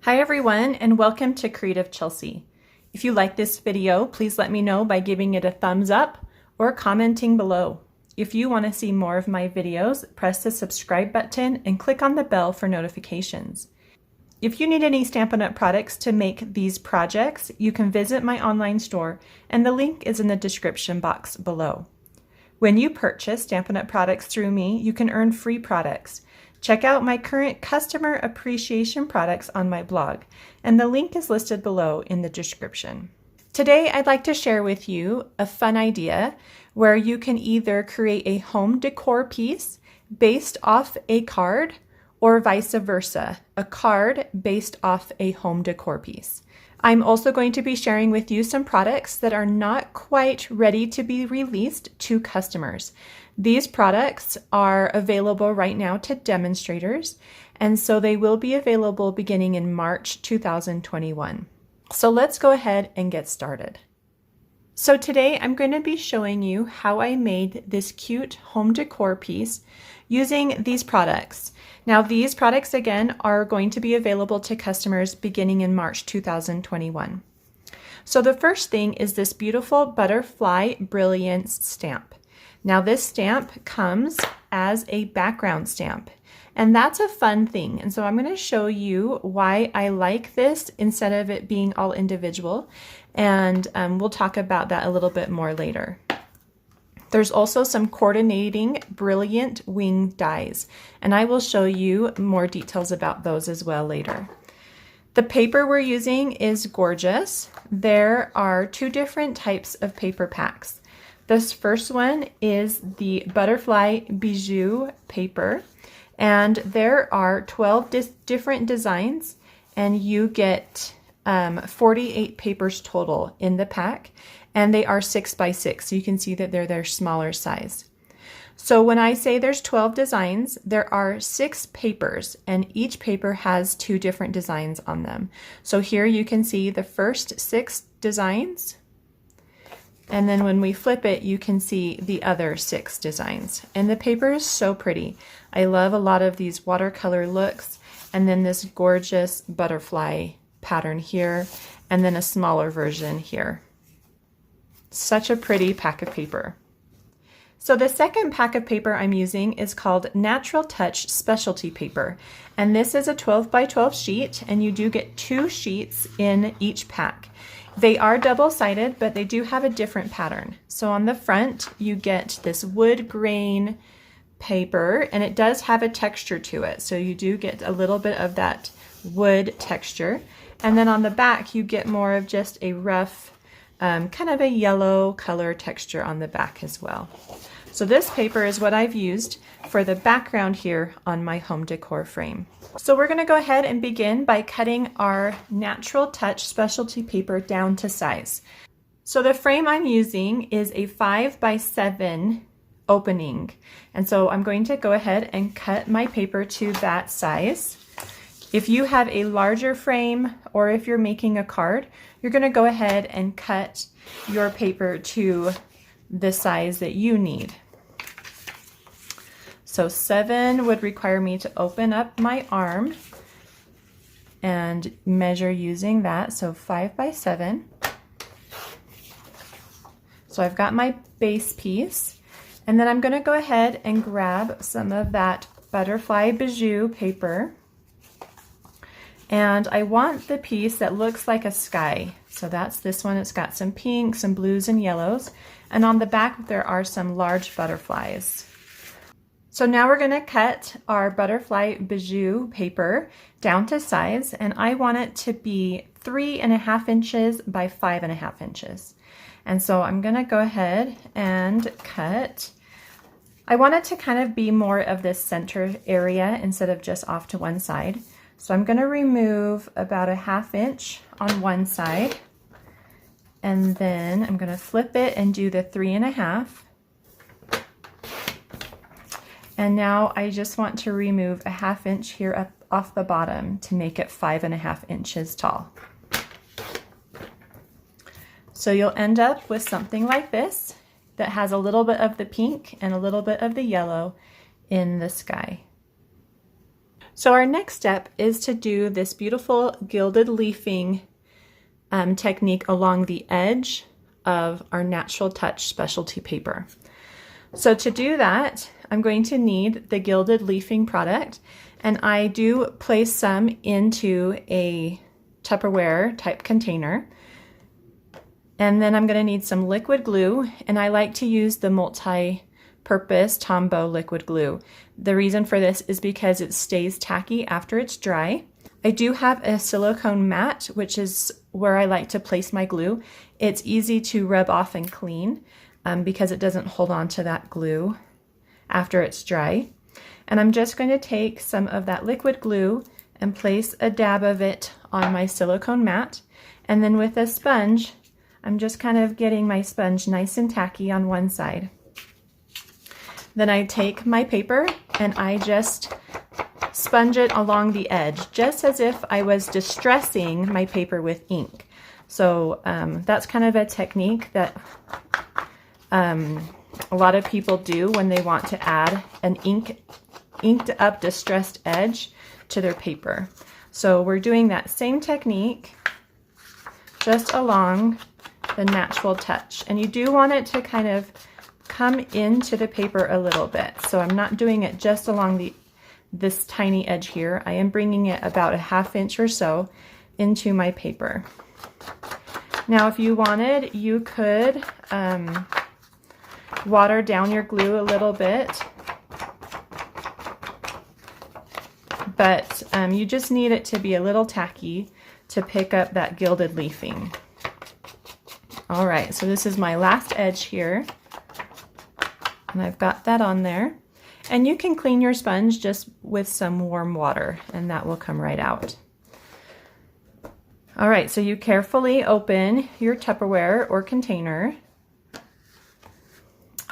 Hi everyone, and welcome to Creative Chelsea. If you like this video, please let me know by giving it a thumbs up or commenting below. If you want to see more of my videos, press the subscribe button and click on the bell for notifications. If you need any Stampin' Up! Products to make these projects, you can visit my online store, and the link is in the description box below. When you purchase Stampin' Up! Products through me, you can earn free products. Check out my current customer appreciation products on my blog, and the link is listed below in the description. Today, I'd like to share with you a fun idea where you can either create a home decor piece based off a card or vice versa, a card based off a home decor piece. I'm also going to be sharing with you some products that are not quite ready to be released to customers. These products are available right now to demonstrators, and so they will be available beginning in March 2021. So let's go ahead and get started. So today I'm going to be showing you how I made this cute home decor piece using these products. Now these products again are going to be available to customers beginning in March 2021. So the first thing is this beautiful Butterfly Brilliance stamp. Now this stamp comes as a background stamp, and that's a fun thing. And so I'm going to show you why I like this instead of it being all individual, and we'll talk about that a little bit more later. There's also some coordinating brilliant wing dies, and I will show you more details about those as well later. The paper we're using is gorgeous. There are two different types of paper packs. This first one is the Butterfly Bijou paper, and there are 12 different designs, and you get 48 papers total in the pack, and they are 6 by 6, so you can see that they're their smaller size. So when I say there's 12 designs, there are 6 papers, and each paper has 2 different designs on them. So here you can see the first 6 designs, and then when we flip it, you can see the other 6 designs. And the paper is so pretty. I love a lot of these watercolor looks, and then this gorgeous butterfly pattern here, and then a smaller version here. Such a pretty pack of paper. So the second pack of paper I'm using is called Natural Touch Specialty Paper, and this is a 12 by 12 sheet, and you do get 2 sheets in each pack. They are double-sided, but they do have a different pattern. So on the front, you get this wood grain paper, and it does have a texture to it. So you do get a little bit of that wood texture. And then on the back, you get more of just a rough, kind of a yellow color texture on the back as well. So this paper is what I've used for the background here on my home decor frame. So we're going to go ahead and begin by cutting our Natural Touch specialty paper down to size. So the frame I'm using is a 5 by 7 opening, and so I'm going to go ahead and cut my paper to that size. If you have a larger frame, or if you're making a card, you're going to go ahead and cut your paper to the size that you need. So 7 would require me to open up my arm and measure using that, so 5 by 7. So I've got my base piece, and then I'm going to go ahead and grab some of that Butterfly Bijou paper, and I want the piece that looks like a sky. So that's this one. It's got some pinks, some blues, and yellows, and on the back there are some large butterflies. So now we're going to cut our Butterfly Bijou paper down to size, and I want it to be 3.5 inches by 5.5 inches. And so I'm going to go ahead and cut. I want it to kind of be more of this center area instead of just off to one side. So I'm going to remove about 1/2 inch on one side, and then I'm going to flip it and do the 3.5. And now I just want to remove 1/2 inch here up off the bottom to make it 5.5 inches tall. So you'll end up with something like this that has a little bit of the pink and a little bit of the yellow in the sky. So our next step is to do this beautiful gilded leafing technique along the edge of our Natural Touch specialty paper. So to do that, I'm going to need the Gilded Leafing product, and I do place some into a Tupperware type container. And then I'm going to need some liquid glue, and I like to use the multi-purpose Tombow liquid glue. The reason for this is because it stays tacky after it's dry. I do have a silicone mat, which is where I like to place my glue. It's easy to rub off and clean because it doesn't hold on to that glue after it's dry. And I'm just going to take some of that liquid glue and place a dab of it on my silicone mat. And then with a sponge, I'm just kind of getting my sponge nice and tacky on one side. Then I take my paper and I just sponge it along the edge, just as if I was distressing my paper with ink. So that's kind of a technique that a lot of people do when they want to add an inked up distressed edge to their paper. So we're doing that same technique just along the Natural Touch. And you do want it to kind of come into the paper a little bit. So I'm not doing it just along this tiny edge here. I am bringing it about a 1/2 inch or so into my paper. Now, if you wanted, you could water down your glue a little bit, but you just need it to be a little tacky to pick up that gilded leafing. All right, so this is my last edge here, and I've got that on there. And you can clean your sponge just with some warm water, and that will come right out. All right, so you carefully open your Tupperware or container.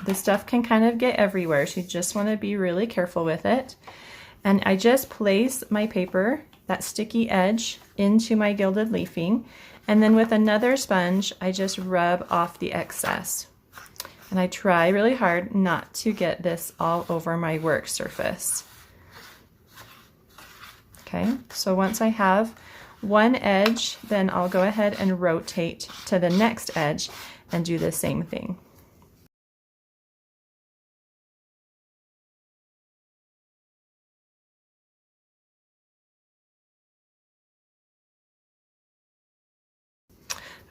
The stuff can kind of get everywhere, so you just want to be really careful with it. And I just place my paper, that sticky edge, into my gilded leafing, and then with another sponge, I just rub off the excess. And I try really hard not to get this all over my work surface. Okay, so once I have one edge, then I'll go ahead and rotate to the next edge and do the same thing.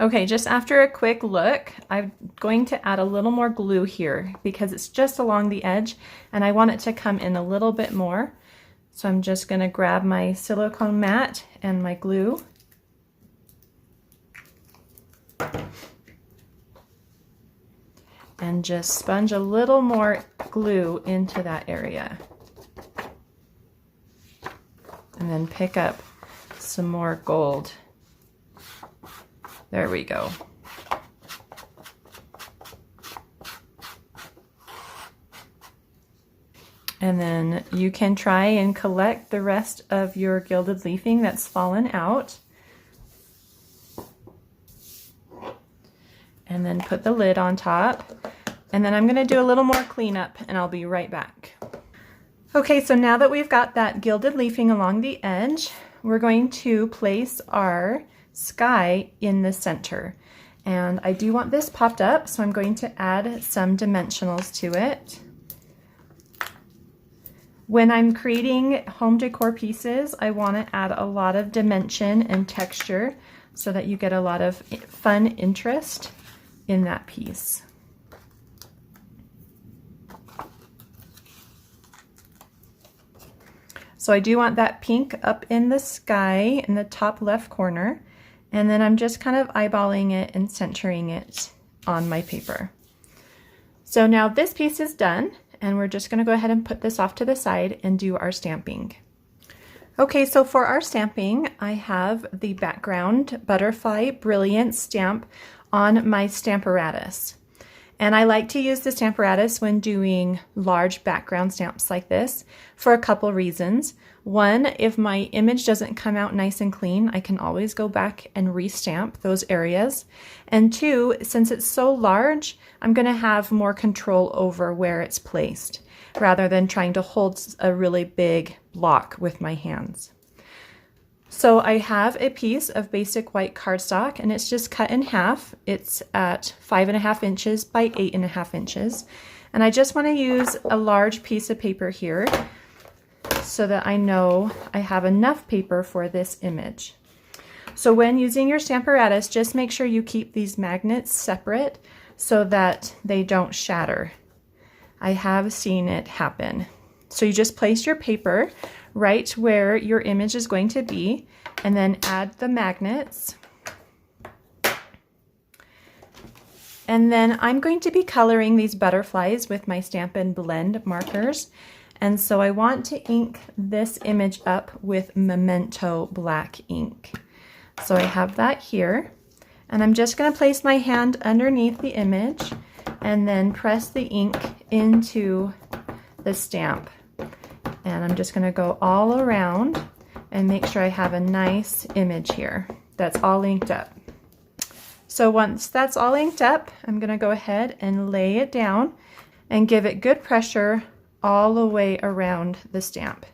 Okay, just after a quick look, I'm going to add a little more glue here because it's just along the edge and I want it to come in a little bit more. So I'm just going to grab my silicone mat and my glue. And just sponge a little more glue into that area. And then pick up some more gold. There we go. And then you can try and collect the rest of your gilded leafing that's fallen out. And then put the lid on top. And then I'm going to do a little more cleanup and I'll be right back. Okay, so now that we've got that gilded leafing along the edge, we're going to place our sky in the center. And I do want this popped up, so I'm going to add some dimensionals to it. When I'm creating home decor pieces, I want to add a lot of dimension and texture so that you get a lot of fun interest in that piece. So I do want that pink up in the sky in the top left corner, and then I'm just kind of eyeballing it and centering it on my paper. So now this piece is done, and we're just going to go ahead and put this off to the side and do our stamping. Okay, so for our stamping, I have the background Butterfly Brilliance stamp on my Stamparatus. And I like to use the Stamparatus when doing large background stamps like this for a couple reasons. One, if my image doesn't come out nice and clean, I can always go back and restamp those areas. And two, since it's so large, I'm going to have more control over where it's placed rather than trying to hold a really big block with my hands. So I have a piece of basic white cardstock, and it's just cut in half. It's at 5.5 inches by 8.5 inches. And I just want to use a large piece of paper here so that I know I have enough paper for this image. So when using your Stamparatus, just make sure you keep these magnets separate so that they don't shatter. I have seen it happen. So you just place your paper right where your image is going to be, and then add the magnets. And then I'm going to be coloring these butterflies with my Stampin Blend Markers. And so I want to ink this image up with Memento black ink. So I have that here, and I'm just going to place my hand underneath the image and then press the ink into the stamp. And I'm just going to go all around and make sure I have a nice image here that's all inked up. So once that's all inked up, I'm going to go ahead and lay it down and give it good pressure all the way around the stamp.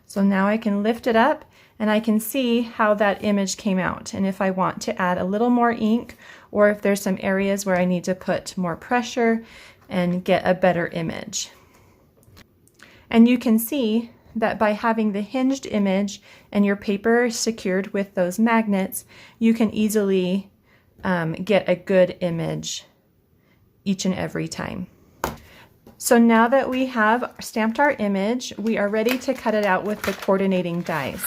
So now I can lift it up and I can see how that image came out, and if I want to add a little more ink, or if there's some areas where I need to put more pressure and get a better image. And you can see that by having the hinged image and your paper secured with those magnets, you can easily get a good image each and every time. So now that we have stamped our image, we are ready to cut it out with the coordinating dies.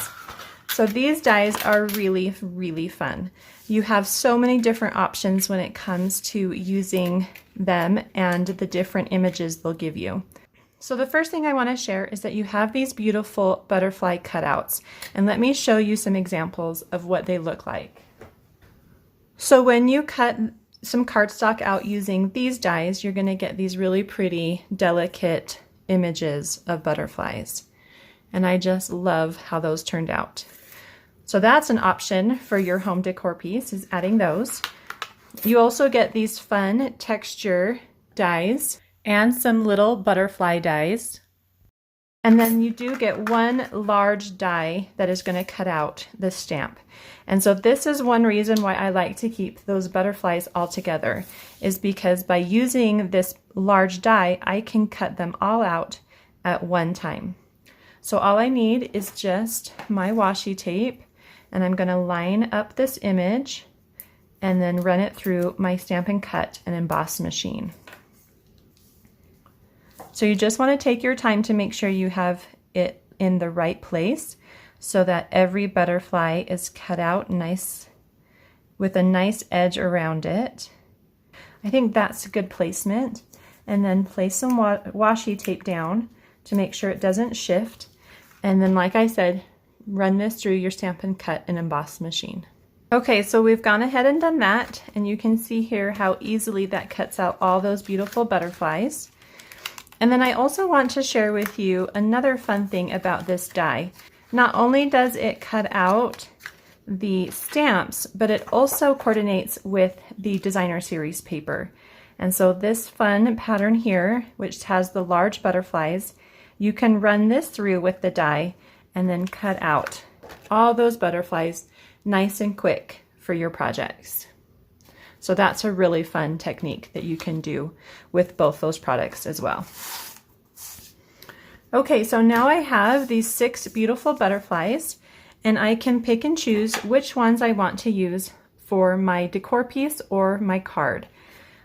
So these dies are really, really fun. You have so many different options when it comes to using them and the different images they'll give you. So the first thing I want to share is that you have these beautiful butterfly cutouts, and let me show you some examples of what they look like. So when you cut some cardstock out using these dies, you're going to get these really pretty, delicate images of butterflies. And I just love how those turned out. So that's an option for your home decor piece, is adding those. You also get these fun texture dies and some little butterfly dies. And then you do get one large die that is going to cut out the stamp. And so this is one reason why I like to keep those butterflies all together, is because by using this large die, I can cut them all out at one time. So all I need is just my washi tape, and I'm going to line up this image and then run it through my Stampin' Cut and Emboss machine. So you just want to take your time to make sure you have it in the right place so that every butterfly is cut out nice with a nice edge around it. I think that's a good placement. And then place some washi tape down to make sure it doesn't shift. And then, like I said, run this through your Stampin' Cut and Emboss machine. Okay, so we've gone ahead and done that, and you can see here how easily that cuts out all those beautiful butterflies. And then I also want to share with you another fun thing about this die. Not only does it cut out the stamps, but it also coordinates with the designer series paper. And so this fun pattern here, which has the large butterflies, you can run this through with the die and then cut out all those butterflies nice and quick for your projects. So that's a really fun technique that you can do with both those products as well. Okay, so now I have these 6 beautiful butterflies, and I can pick and choose which ones I want to use for my decor piece or my card.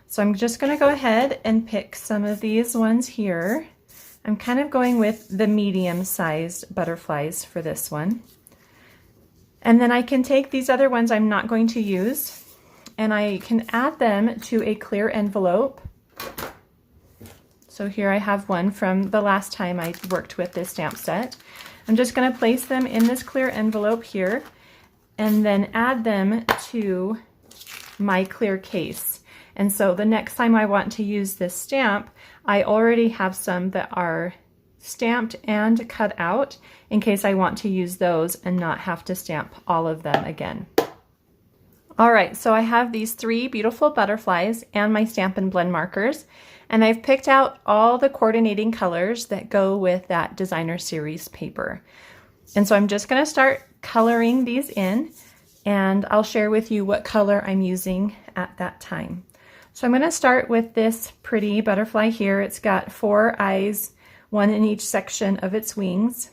So I'm just going to go ahead and pick some of these ones here. I'm kind of going with the medium-sized butterflies for this one. And then I can take these other ones I'm not going to use, and I can add them to a clear envelope. So here I have one from the last time I worked with this stamp set. I'm just going to place them in this clear envelope here and then add them to my clear case. And so the next time I want to use this stamp, I already have some that are stamped and cut out in case I want to use those and not have to stamp all of them again. All right, so I have these 3 beautiful butterflies and my Stampin' Blend markers, And I've picked out all the coordinating colors that go with that designer series paper. And so I'm just going to start coloring these in, and I'll share with you what color I'm using at that time. So I'm going to start with this pretty butterfly here. It's got 4 eyes, 1 in each section of its wings.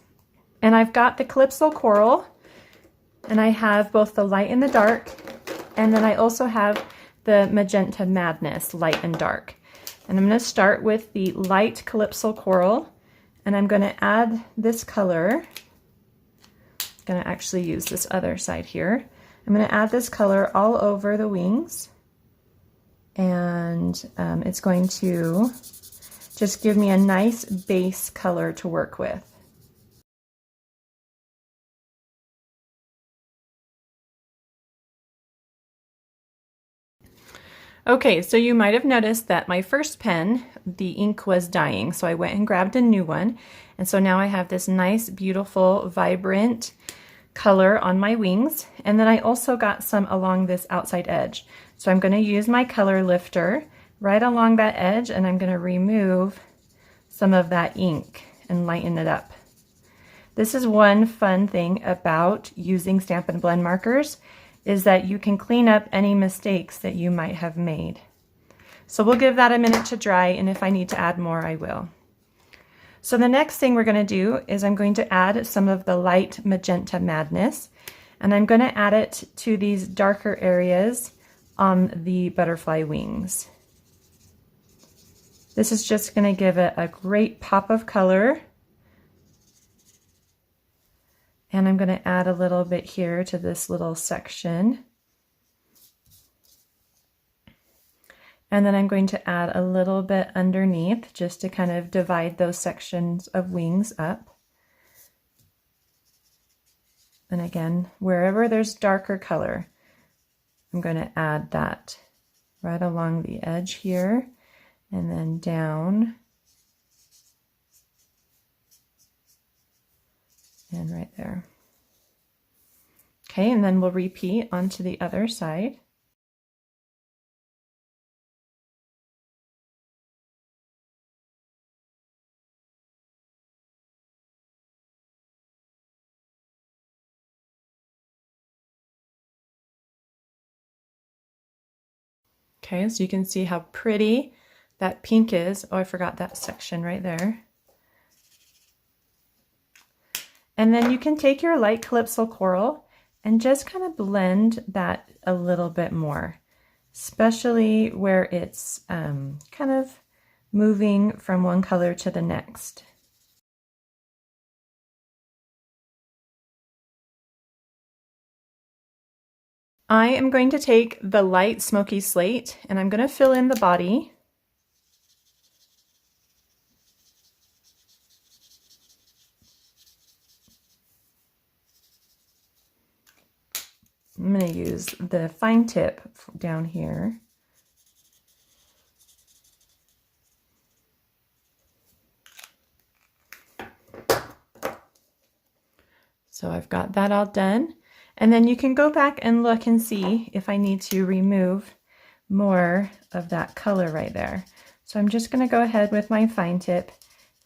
And I've got the Calypso Coral, and I have both the light and the dark, and then I also have the Magenta Madness, light and dark. And I'm going to start with the light Calypso Coral, and I'm going to add this color. I'm going to actually use this other side here. I'm going to add this color all over the wings, and it's going to just give me a nice base color to work with. Okay, so you might have noticed that my first pen, the ink was dying, so I went and grabbed a new one. And so now I have this nice, beautiful, vibrant color on my wings. And then I also got some along this outside edge. So I'm going to use my color lifter right along that edge, and I'm going to remove some of that ink and lighten it up. This is one fun thing about using Stampin' Blend markers, is that you can clean up any mistakes that you might have made. So we'll give that a minute to dry, and if I need to add more, I will. So the next thing we're going to do is I'm going to add some of the light Magenta Madness, and I'm going to add it to these darker areas on the butterfly wings. This is just going to give it a great pop of color. And I'm going to add a little bit here to this little section. And then I'm going to add a little bit underneath just to kind of divide those sections of wings up. And again, wherever there's darker color, I'm going to add that right along the edge here and then down. And right there. Okay, and then we'll repeat onto the other side. Okay, so you can see how pretty that pink is. Oh, I forgot that section right there. And then you can take your light Calypso Coral and just kind of blend that a little bit more, especially where it's kind of moving from one color to the next. I am going to take the light Smoky Slate and I'm going to fill in the body. I'm going to use the fine tip down here. So I've got that all done. And then you can go back and look and see if I need to remove more of that color right there. So I'm just going to go ahead with my fine tip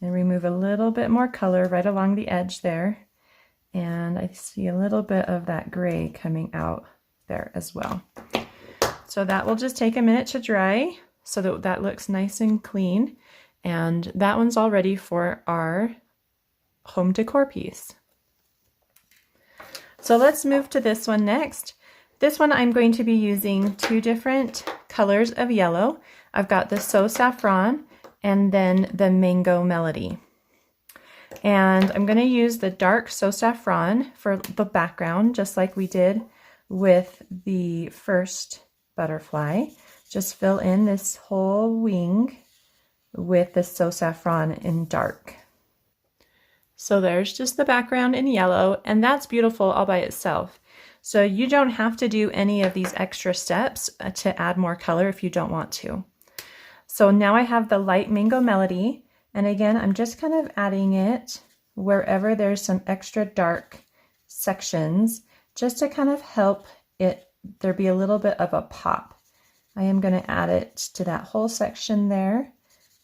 and remove a little bit more color right along the edge there. And I see a little bit of that gray coming out there as well. So that will just take a minute to dry so that that looks nice and clean. And that one's all ready for our home decor piece. So let's move to this one next. This one I'm going to be using 2 different colors of yellow. I've got the So Saffron and then the Mango Melody. And I'm going to use the dark So Saffron for the background, just like we did with the first butterfly. Just fill in this whole wing with the So Saffron in dark. So there's just the background in yellow, and that's beautiful all by itself. So you don't have to do any of these extra steps to add more color if you don't want to. So now I have the light Mango Melody. And again, I'm just kind of adding it wherever there's some extra dark sections, just to kind of help there be a little bit of a pop. I am going to add it to that whole section there,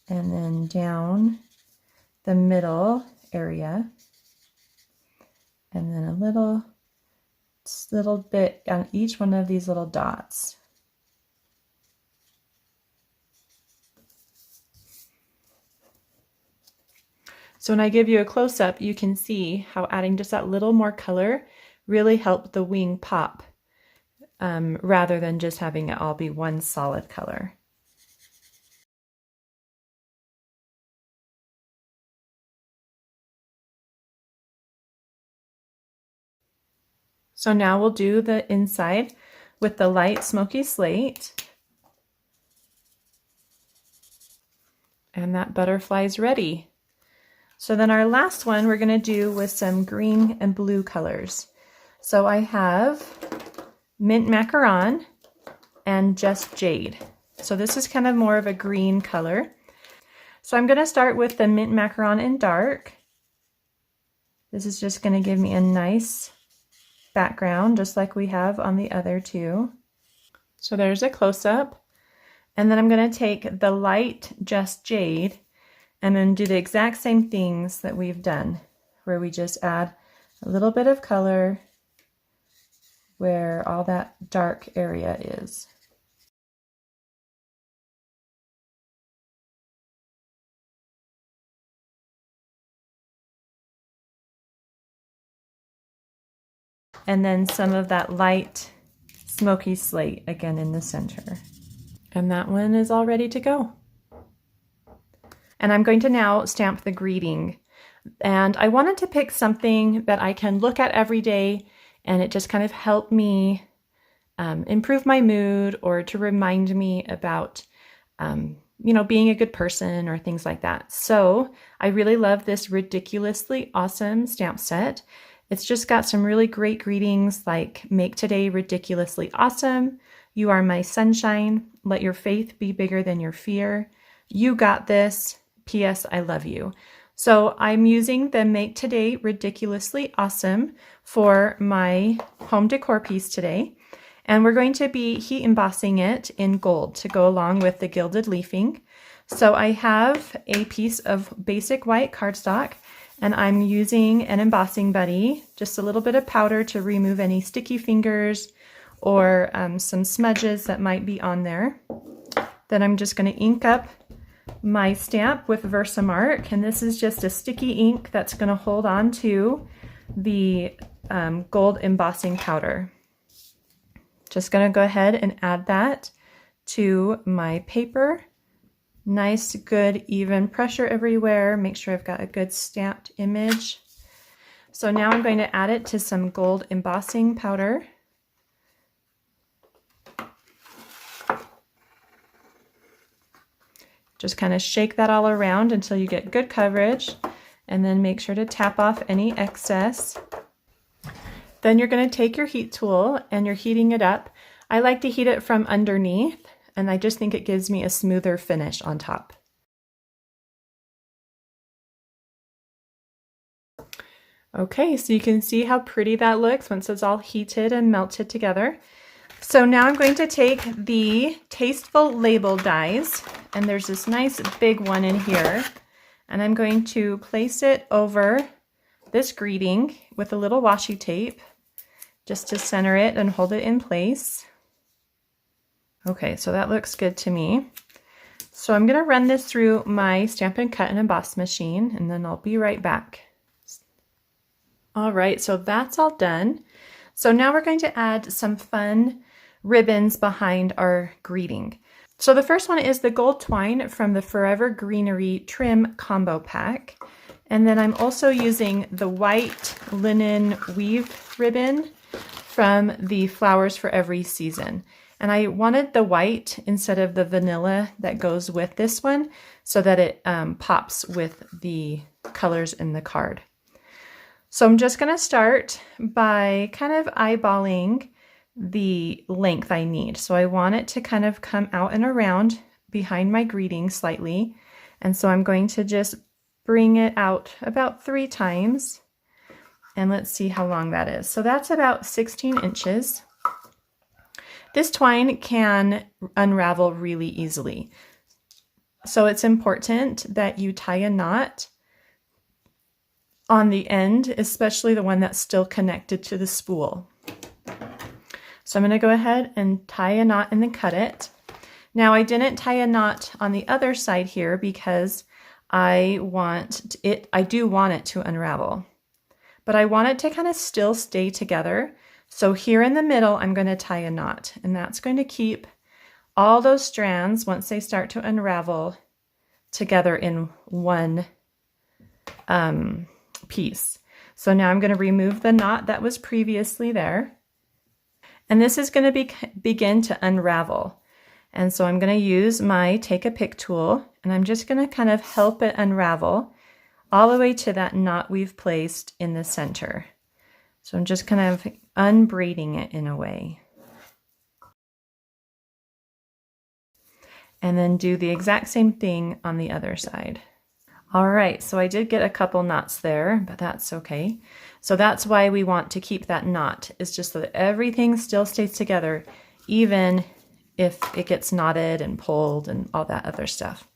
and then down the middle area, and then a little bit on each one of these little dots. So when I give you a close-up, you can see how adding just that little more color really helped the wing pop, rather than just having it all be one solid color. So now we'll do the inside with the light smoky slate. And that butterfly's ready. So then our last one we're going to do with some green and blue colors. So I have mint macaron and just jade. So this is kind of more of a green color. So I'm going to start with the mint macaron in dark. This is just going to give me a nice background, just like we have on the other two. So there's a close-up. And then I'm going to take the light just jade and then do the exact same things that we've done, where we just add a little bit of color where all that dark area is. And then some of that light smoky slate again in the center. And that one is all ready to go. And I'm going to now stamp the greeting. And I wanted to pick something that I can look at every day and it just kind of helped me improve my mood, or to remind me about, you know, being a good person or things like that. So I really love this Ridiculously Awesome stamp set. It's just got some really great greetings like "Make today ridiculously awesome," "You are my sunshine," "Let your faith be bigger than your fear," "You got this," "P.S. I love you." So I'm using the "Make Today Ridiculously Awesome" for my home decor piece today. And we're going to be heat embossing it in gold to go along with the Gilded Leafing. So I have a piece of basic white cardstock, and I'm using an embossing buddy, just a little bit of powder to remove any sticky fingers or some smudges that might be on there. Then I'm just going to ink up my stamp with Versamark, and this is just a sticky ink that's going to hold on to the gold embossing powder. Just going to go ahead and add that to my paper. Nice, good, even pressure everywhere. Make sure I've got a good stamped image. So now I'm going to add it to some gold embossing powder. Just kind of shake that all around until you get good coverage, and then make sure to tap off any excess. Then you're going to take your heat tool and you're heating it up. I like to heat it from underneath, and I just think it gives me a smoother finish on top. Okay, so you can see how pretty that looks once it's all heated and melted together. So now I'm going to take the Tasteful Label dies, and there's this nice big one in here, and I'm going to place it over this greeting with a little washi tape just to center it and hold it in place. Okay, so that looks good to me. So I'm going to run this through my Stampin' Cut and Emboss machine, and then I'll be right back. All right, so that's all done. So now we're going to add some fun ribbons behind our greeting. So the first one is the gold twine from the Forever Greenery Trim Combo Pack. And then I'm also using the white linen weave ribbon from the Flowers for Every Season. And I wanted the white instead of the vanilla that goes with this one so that it pops with the colors in the card. So I'm just going to start by kind of eyeballing the length I need. So I want it to kind of come out and around behind my greeting slightly. And so I'm going to just bring it out about 3 times. And let's see how long that is. So that's about 16 inches. This twine can unravel really easily. So it's important that you tie a knot on the end, especially the one that's still connected to the spool. So I'm going to go ahead and tie a knot and then cut it. Now I didn't tie a knot on the other side here because I do want it to unravel, but I want it to kind of still stay together. So here in the middle, I'm going to tie a knot, and that's going to keep all those strands, once they start to unravel, together in one piece. So now I'm going to remove the knot that was previously there, and this is going to begin to unravel. And so I'm going to use my Take a Pick tool, and I'm just going to kind of help it unravel all the way to that knot we've placed in the center. So I'm just kind of unbraiding it in a way. And then do the exact same thing on the other side. All right, so I did get a couple knots there, but that's okay. So that's why we want to keep that knot, is just so that everything still stays together, even if it gets knotted and pulled and all that other stuff.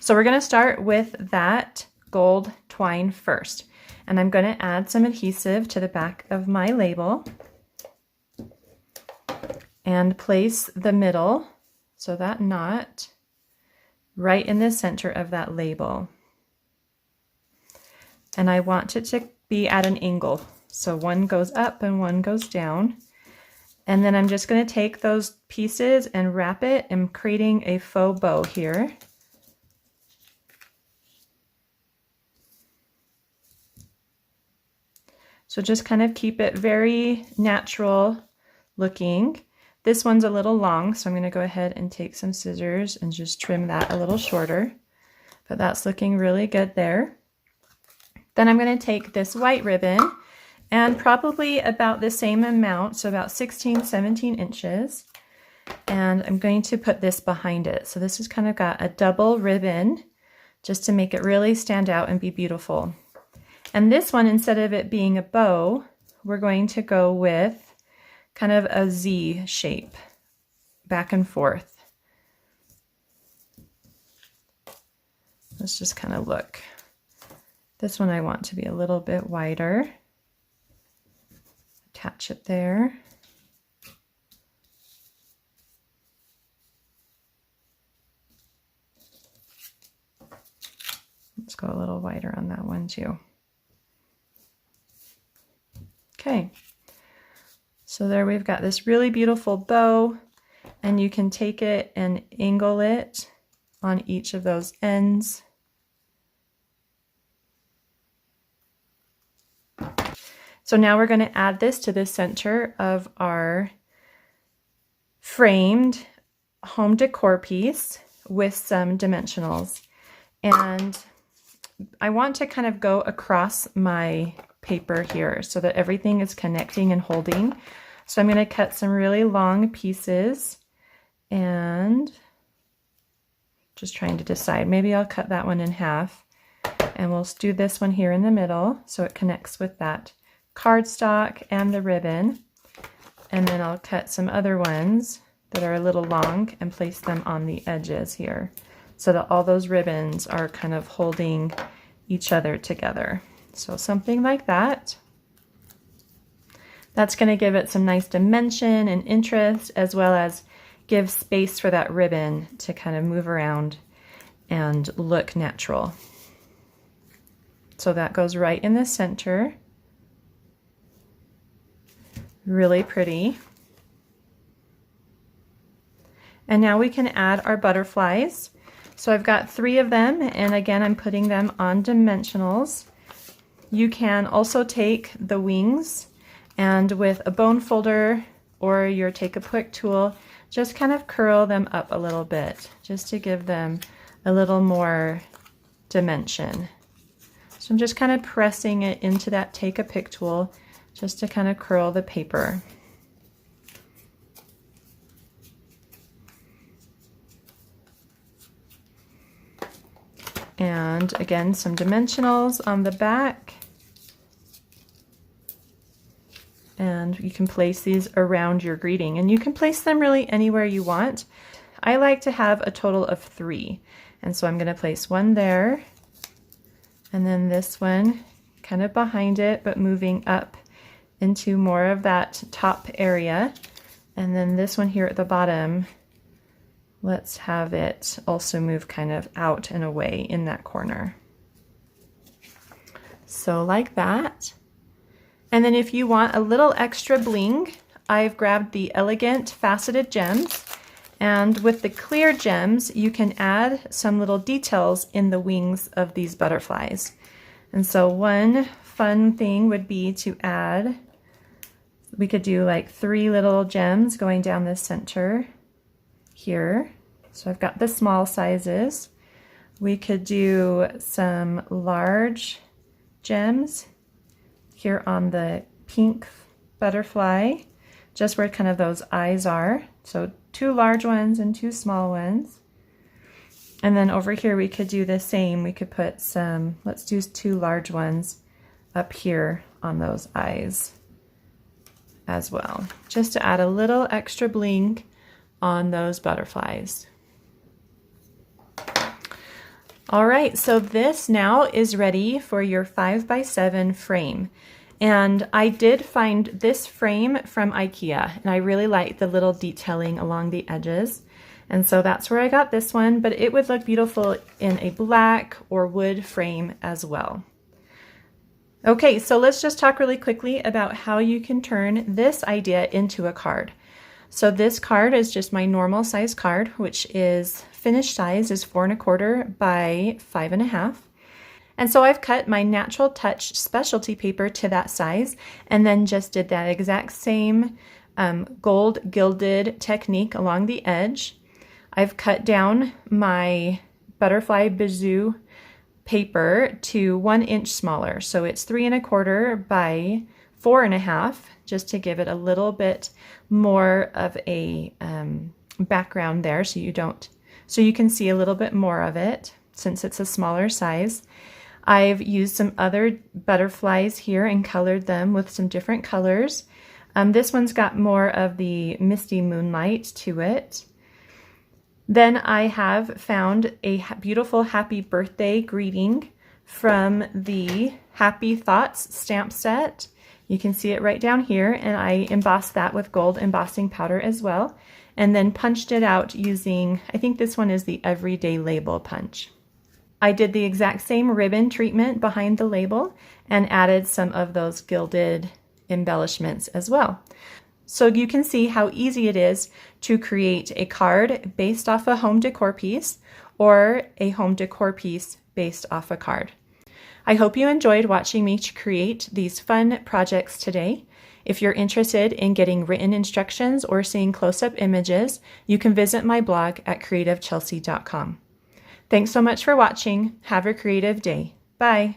So we're going to start with that gold twine first. And I'm going to add some adhesive to the back of my label and place the middle, so that knot, right in the center of that label. And I want it to be at an angle. So one goes up and one goes down. And then I'm just going to take those pieces and wrap it. I'm creating a faux bow here. So just kind of keep it very natural looking. This one's a little long, so I'm going to go ahead and take some scissors and just trim that a little shorter. But that's looking really good there. Then I'm going to take this white ribbon, and probably about the same amount, so about 16, 17 inches. And I'm going to put this behind it. So this has kind of got a double ribbon just to make it really stand out and be beautiful. And this one, instead of it being a bow, we're going to go with kind of a Z shape, back and forth. Let's just kind of look. This one I want to be a little bit wider. Attach it there. Let's go a little wider on that one too. Okay, so there we've got this really beautiful bow, and you can take it and angle it on each of those ends. So now we're going to add this to the center of our framed home decor piece with some dimensionals. And I want to kind of go across my paper here so that everything is connecting and holding. So I'm going to cut some really long pieces, and just trying to decide. Maybe I'll cut that one in half, and we'll do this one here in the middle so it connects with that cardstock and the ribbon. And then I'll cut some other ones that are a little long and place them on the edges here so that all those ribbons are kind of holding each other together. So something like that. That's going to give it some nice dimension and interest, as well as give space for that ribbon to kind of move around and look natural. So that goes right in the center. Really pretty. And now we can add our butterflies. So I've got 3 of them, and again I'm putting them on dimensionals. You can also take the wings and with a bone folder or your Take a Pick tool, just kind of curl them up a little bit just to give them a little more dimension. So I'm just kind of pressing it into that Take a Pick tool just to kind of curl the paper. And again, some dimensionals on the back. And you can place these around your greeting, and you can place them really anywhere you want. I like to have a total of 3. And so I'm going to place one there, and then this one kind of behind it, but moving up into more of that top area. And then this one here at the bottom, let's have it also move kind of out and away in that corner. So like that. And then if you want a little extra bling, I've grabbed the Elegant Faceted Gems. And with the clear gems, you can add some little details in the wings of these butterflies. And so one fun thing would be to add, we could do like 3 little gems going down the center here. So I've got the small sizes. We could do some large gems here on the pink butterfly, just where kind of those eyes are. So 2 large ones and 2 small ones. And then over here we could do the same. We could put some, let's do 2 large ones up here on those eyes as well, just to add a little extra bling on those butterflies. All right, so this now is ready for your 5x7 frame. And I did find this frame from IKEA, and I really like the little detailing along the edges. And so that's where I got this one, but it would look beautiful in a black or wood frame as well. Okay, so let's just talk really quickly about how you can turn this idea into a card. So this card is just my normal size card, which is finished size is 4 1/4 by 5 1/2. And so I've cut my Natural Touch specialty paper to that size, and then just did that exact same gold gilded technique along the edge. I've cut down my Butterfly Bijou paper to 1 inch smaller. So it's 3 1/4 by 4 1/2, just to give it a little bit more of a background there, so you can see a little bit more of it since it's a smaller size. I've used some other butterflies here and colored them with some different colors. This one's got more of the misty moonlight to it. Then I have found a beautiful happy birthday greeting from the Happy Thoughts stamp set. You can see it right down here, and I embossed that with gold embossing powder as well, and then punched it out using, I think this one is the Everyday Label punch. I did the exact same ribbon treatment behind the label and added some of those gilded embellishments as well. So you can see how easy it is to create a card based off a home decor piece or a home decor piece based off a card. I hope you enjoyed watching me create these fun projects today. If you're interested in getting written instructions or seeing close-up images, you can visit my blog at creativechelsea.com. Thanks so much for watching. Have a creative day. Bye.